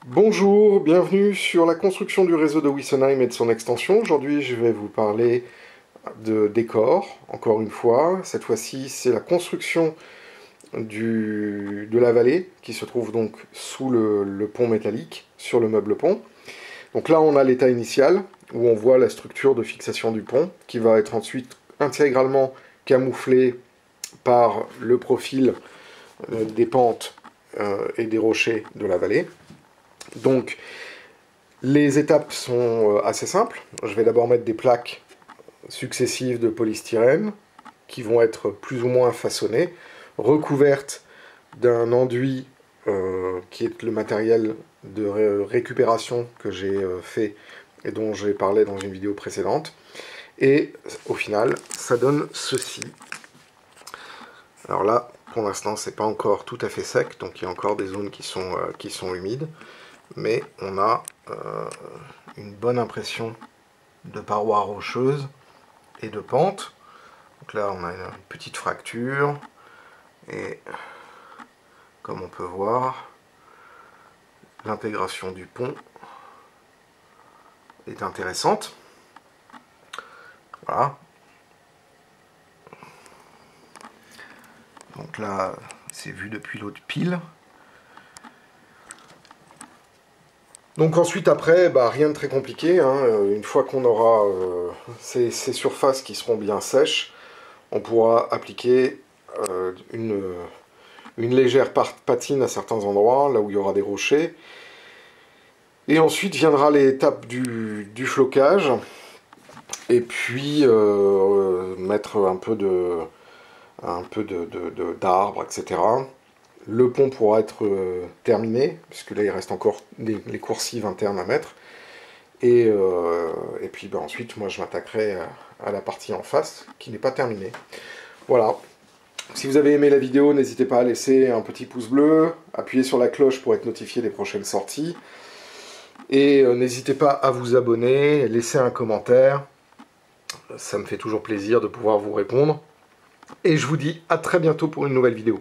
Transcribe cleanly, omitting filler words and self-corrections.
Bonjour, bienvenue sur la construction du réseau de Wessenheim et de son extension. Aujourd'hui, je vais vous parler de décor, encore une fois. Cette fois-ci, c'est la construction de la vallée, qui se trouve donc sous le pont métallique, sur le meuble pont. Donc là, on a l'état initial, où on voit la structure de fixation du pont, qui va être ensuite intégralement camouflée par le profil des pentes et des rochers de la vallée. Donc, les étapes sont assez simples. Je vais d'abord mettre des plaques successives de polystyrène qui vont être plus ou moins façonnées, recouvertes d'un enduit qui est le matériel de récupération que j'ai fait et dont j'ai parlé dans une vidéo précédente. Et au final, ça donne ceci. Alors là, pour l'instant, c'est pas encore tout à fait sec, donc il y a encore des zones qui sont humides. Mais on a une bonne impression de parois rocheuses et de pentes. Donc là, on a une petite fracture, et comme on peut voir, l'intégration du pont est intéressante. Voilà. Donc là, c'est vu depuis l'autre pile. Donc ensuite, après, rien de très compliqué, hein. Une fois qu'on aura ces surfaces qui seront bien sèches, on pourra appliquer une légère patine à certains endroits, là où il y aura des rochers. Et ensuite viendra l'étape du flocage, et puis mettre un peu d'arbres, etc. Le pont pourra être terminé, puisque là il reste encore les coursives internes à mettre. Et puis ensuite, moi je m'attaquerai à la partie en face, qui n'est pas terminée. Voilà. Si vous avez aimé la vidéo, n'hésitez pas à laisser un petit pouce bleu, appuyez sur la cloche pour être notifié des prochaines sorties. Et n'hésitez pas à vous abonner, laisser un commentaire. Ça me fait toujours plaisir de pouvoir vous répondre. Et je vous dis à très bientôt pour une nouvelle vidéo.